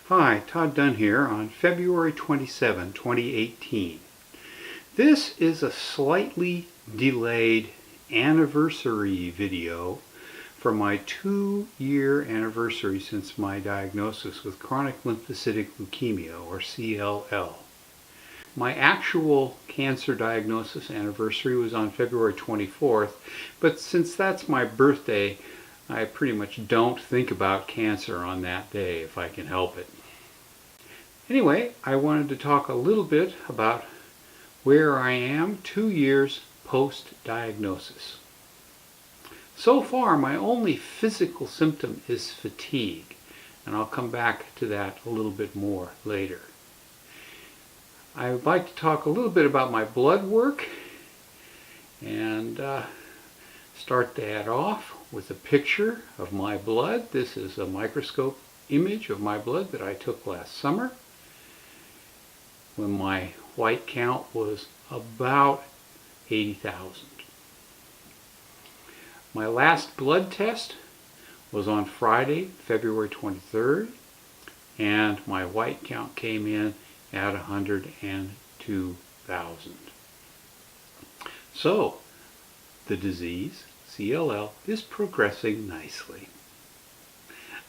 Hi, Todd Dunn here on February 27, 2018. This is a slightly delayed anniversary video for my 2-year anniversary since my diagnosis with chronic lymphocytic leukemia, or CLL. My actual cancer diagnosis anniversary was on February 24th, but since that's my birthday, I pretty much don't think about cancer on that day if I can help it. Anyway, I wanted to talk a little bit about where I am 2 years post-diagnosis. So far, my only physical symptom is fatigue, and I'll come back to that a little bit more later. I would like to talk a little bit about my blood work and start that off with a picture of my blood. This is a microscope image of my blood that I took last summer when my white count was about 80,000. My last blood test was on Friday, February 23rd, and my white count came in at 102,000. So, the disease, CLL, is progressing nicely.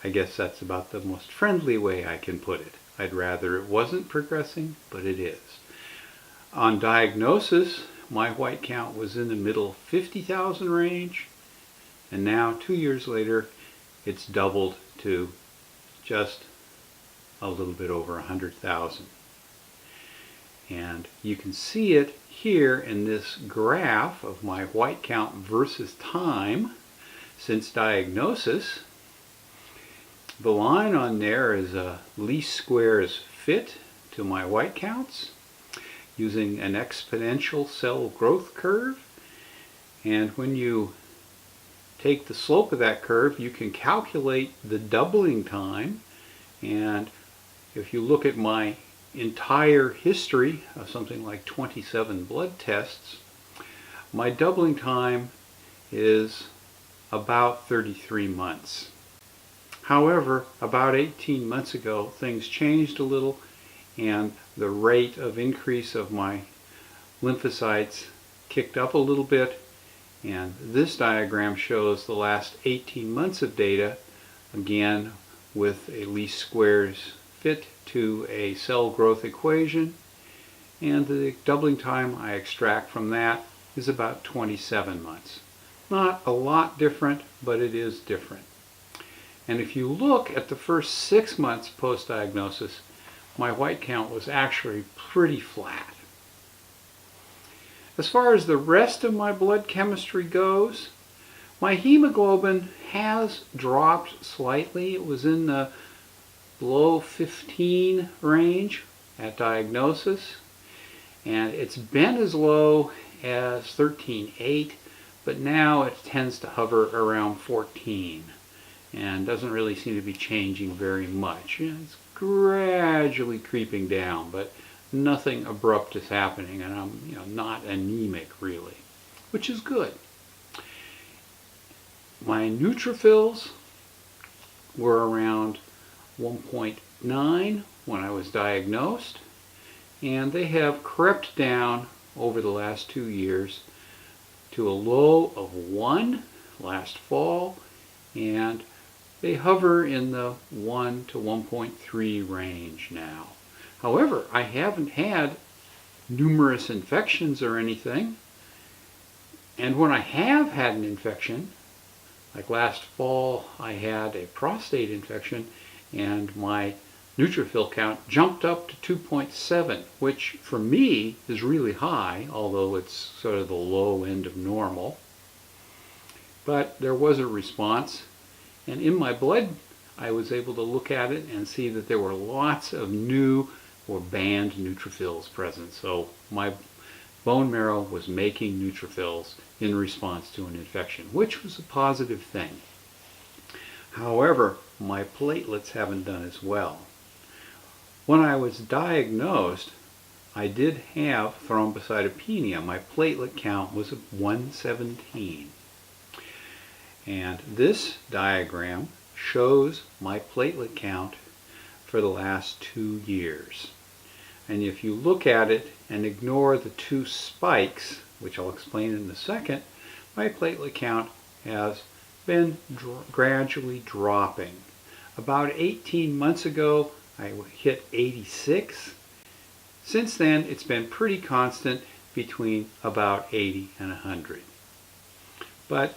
I guess that's about the most friendly way I can put it. I'd rather it wasn't progressing, but it is. On diagnosis, my white count was in the middle 50,000 range, and now 2 years later, it's doubled to just a little bit over 100,000. And you can see it here in this graph of my white count versus time since diagnosis. The line on there is a least squares fit to my white counts using an exponential cell growth curve. And when you take the slope of that curve, you can calculate the doubling time. And if you look at my entire history of something like 27 blood tests, my doubling time is about 33 months. However, about 18 months ago, things changed a little, and the rate of increase of my lymphocytes kicked up a little bit, and this diagram shows the last 18 months of data, again with a least squares fit to a cell growth equation, and the doubling time I extract from that is about 27 months. Not a lot different, but it is different. And if you look at the first 6 months post-diagnosis, my white count was actually pretty flat. As far as the rest of my blood chemistry goes, my hemoglobin has dropped slightly. It was in the below 15 range at diagnosis, and it's been as low as 13.8, but now it tends to hover around 14 and doesn't really seem to be changing very much. It's gradually creeping down, but nothing abrupt is happening, and I'm not anemic really, which is good. My neutrophils were around 1.9 when I was diagnosed, and they have crept down over the last 2 years to a low of 1 last fall, and they hover in the 1 to 1.3 range now. However, I haven't had numerous infections or anything, and when I have had an infection, like last fall I had a prostate infection, and my neutrophil count jumped up to 2.7, which for me is really high, although it's sort of the low end of normal. But there was a response, and in my blood I was able to look at it and see that there were lots of new or banned neutrophils present. So my bone marrow was making neutrophils in response to an infection, which was a positive thing. However, my platelets haven't done as well. When I was diagnosed, I did have thrombocytopenia. My platelet count was 117. And this diagram shows my platelet count for the last 2 years. And if you look at it and ignore the 2 spikes, which I'll explain in a second, my platelet count has been gradually dropping. About 18 months ago, I hit 86. Since then, it's been pretty constant between about 80 and 100, but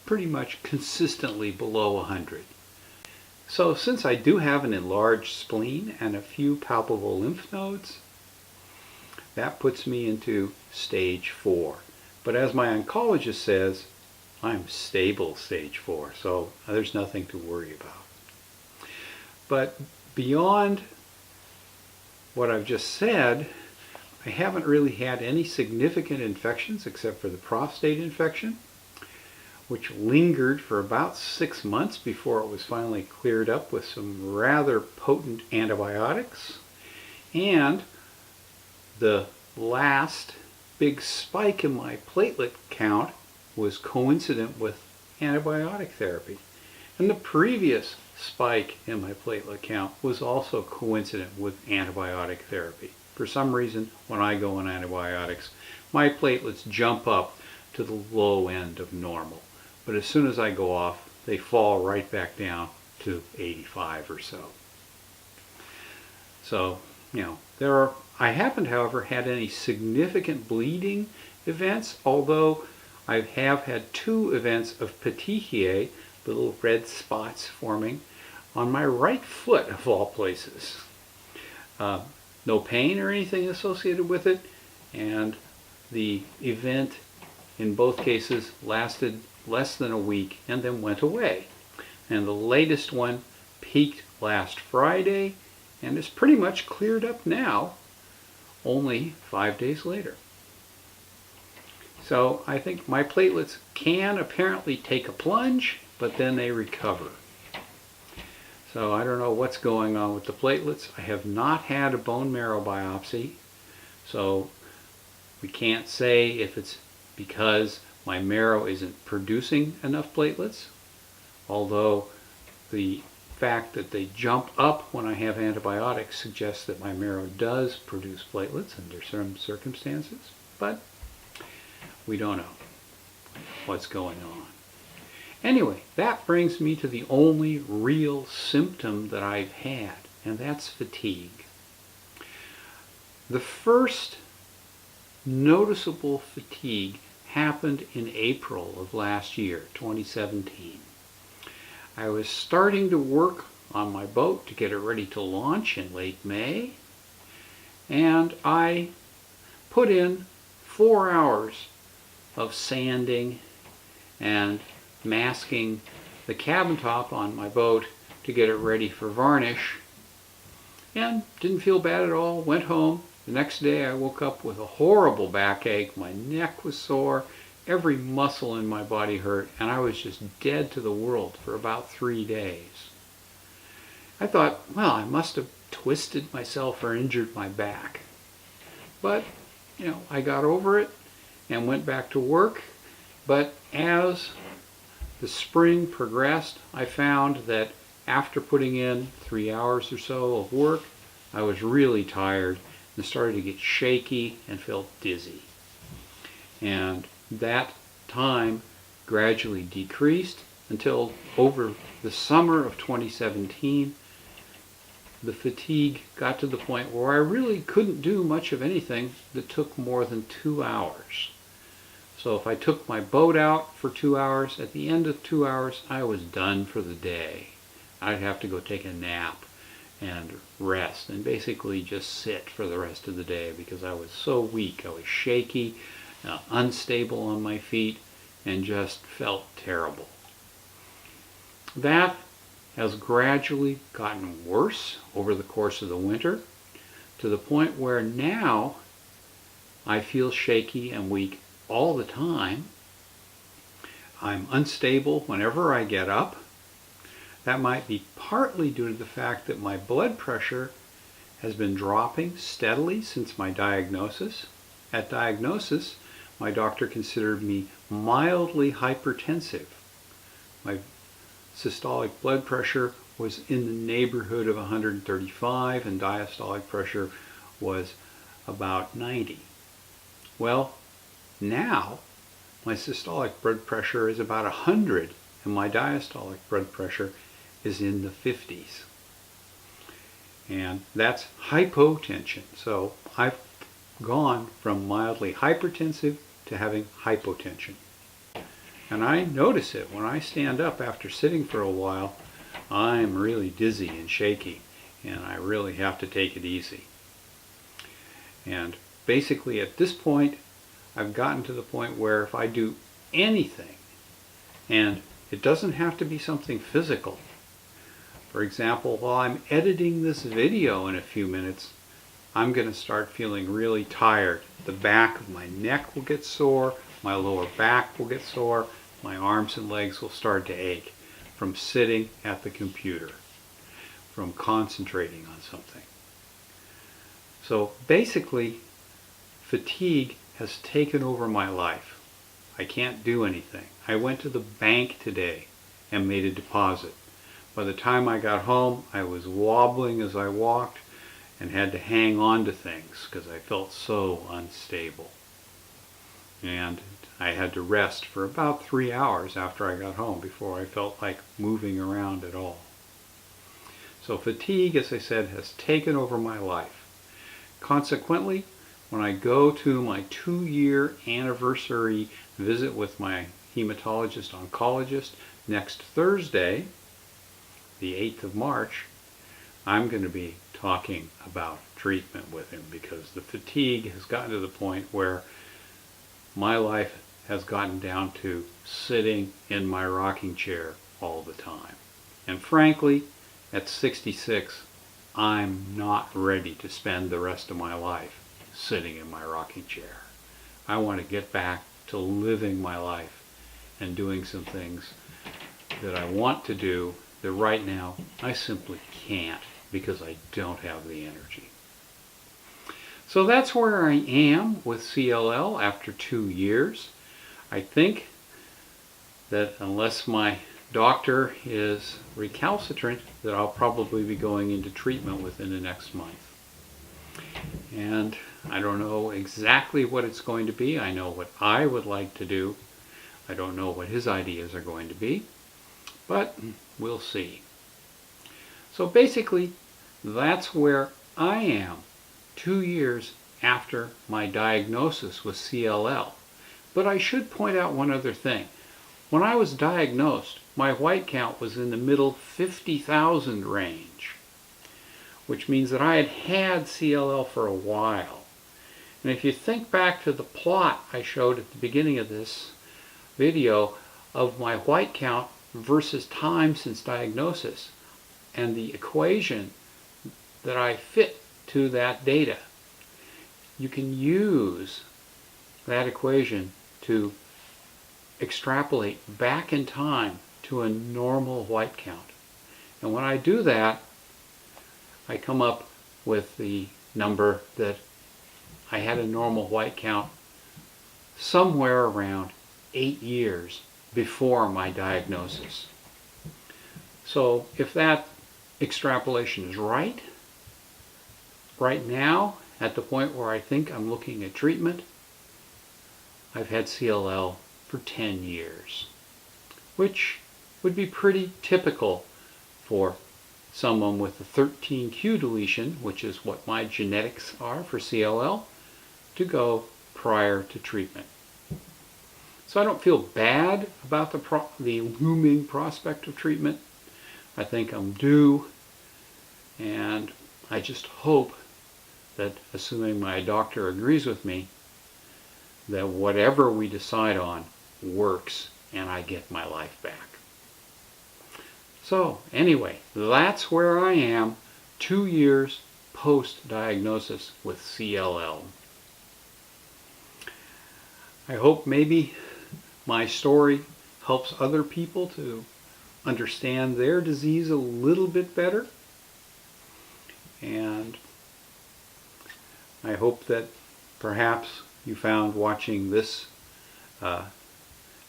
pretty much consistently below 100. So since I do have an enlarged spleen and a few palpable lymph nodes, that puts me into stage 4. But as my oncologist says, I'm stable stage 4, so there's nothing to worry about. But beyond what I've just said, I haven't really had any significant infections except for the prostate infection, which lingered for about 6 months before it was finally cleared up with some rather potent antibiotics. And the last big spike in my platelet count was coincident with antibiotic therapy. And the previous spike in my platelet count was also coincident with antibiotic therapy. For some reason, when I go on antibiotics, my platelets jump up to the low end of normal. But as soon as I go off, they fall right back down to 85 or so. So, I haven't, however, had any significant bleeding events, although I have had 2 events of petechiae, little red spots forming, on my right foot of all places. No pain or anything associated with it, and the event in both cases lasted less than a week and then went away. And the latest one peaked last Friday and is pretty much cleared up now, only 5 days later. So I think my platelets can apparently take a plunge, but then they recover. So I don't know what's going on with the platelets. I have not had a bone marrow biopsy, so we can't say if it's because my marrow isn't producing enough platelets, although the fact that they jump up when I have antibiotics suggests that my marrow does produce platelets under some circumstances, but we don't know what's going on. Anyway, that brings me to the only real symptom that I've had, and that's fatigue. The first noticeable fatigue happened in April of last year, 2017. I was starting to work on my boat to get it ready to launch in late May, and I put in 4 hours of sanding and masking the cabin top on my boat to get it ready for varnish, and didn't feel bad at all. Went home. The next day I woke up with a horrible backache. My neck was sore, every muscle in my body hurt, and I was just dead to the world for about 3 days. I thought, well, I must have twisted myself or injured my back. But, I got over it and went back to work. But as the spring progressed, I found that after putting in 3 hours or so of work, I was really tired and started to get shaky and felt dizzy. And that time gradually decreased until over the summer of 2017, the fatigue got to the point where I really couldn't do much of anything that took more than 2 hours. So if I took my boat out for 2 hours, at the end of 2 hours, I was done for the day. I'd have to go take a nap and rest and basically just sit for the rest of the day because I was so weak. I was shaky, unstable on my feet, and just felt terrible. That has gradually gotten worse over the course of the winter to the point where now I feel shaky and weak all the time. I'm unstable whenever I get up. That might be partly due to the fact that my blood pressure has been dropping steadily since my diagnosis. At diagnosis, my doctor considered me mildly hypertensive. My systolic blood pressure was in the neighborhood of 135 and diastolic pressure was about 90. Well, now my systolic blood pressure is about 100 and my diastolic blood pressure is in the 50s. And that's hypotension. So I've gone from mildly hypertensive to having hypotension. And I notice it when I stand up after sitting for a while. I'm really dizzy and shaky, and I really have to take it easy. And basically at this point, I've gotten to the point where if I do anything, and it doesn't have to be something physical. For example, while I'm editing this video in a few minutes, I'm going to start feeling really tired. The back of my neck will get sore, my lower back will get sore, my arms and legs will start to ache from sitting at the computer, from concentrating on something. So basically, fatigue has taken over my life. I can't do anything. I went to the bank today and made a deposit. By the time I got home, I was wobbling as I walked and had to hang on to things because I felt so unstable. And I had to rest for about 3 hours after I got home before I felt like moving around at all. So fatigue, as I said, has taken over my life. Consequently, when I go to my 2-year anniversary visit with my hematologist oncologist next Thursday, the 8th of March, I'm going to be talking about treatment with him because the fatigue has gotten to the point where my life has gotten down to sitting in my rocking chair all the time. And frankly, at 66, I'm not ready to spend the rest of my life sitting in my rocking chair. I want to get back to living my life and doing some things that I want to do that right now I simply can't because I don't have the energy. So that's where I am with CLL after 2 years. I think that unless my doctor is recalcitrant, that I'll probably be going into treatment within the next month. And I don't know exactly what it's going to be. I know what I would like to do. I don't know what his ideas are going to be, but we'll see. So basically, that's where I am 2 years after my diagnosis with CLL. But I should point out one other thing. When I was diagnosed, my white count was in the middle 50,000 range, which means that I had had CLL for a while. And if you think back to the plot I showed at the beginning of this video of my white count versus time since diagnosis, and the equation that I fit to that data, you can use that equation to extrapolate back in time to a normal white count. And when I do that, I come up with the number that I had a normal white count somewhere around 8 years before my diagnosis. So if that extrapolation is right now, at the point where I think I'm looking at treatment, I've had CLL for 10 years, which would be pretty typical for someone with a 13q deletion, which is what my genetics are for CLL, to go prior to treatment. So I don't feel bad about the looming prospect of treatment. I think I'm due, and I just hope that, assuming my doctor agrees with me, that whatever we decide on works and I get my life back. So anyway, that's where I am 2 years post-diagnosis with CLL. I hope maybe my story helps other people to understand their disease a little bit better. And I hope that perhaps you found watching this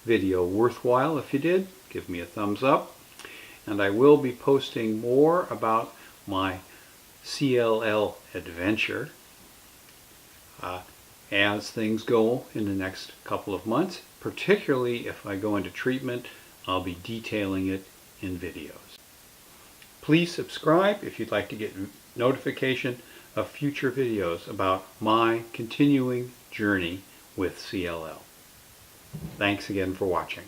video worthwhile. If you did, give me a thumbs up. and I will be posting more about my CLL adventure as things go in the next couple of months. Particularly if I go into treatment, I'll be detailing it in videos. Please subscribe if you'd like to get notification of future videos about my continuing journey with CLL. Thanks again for watching.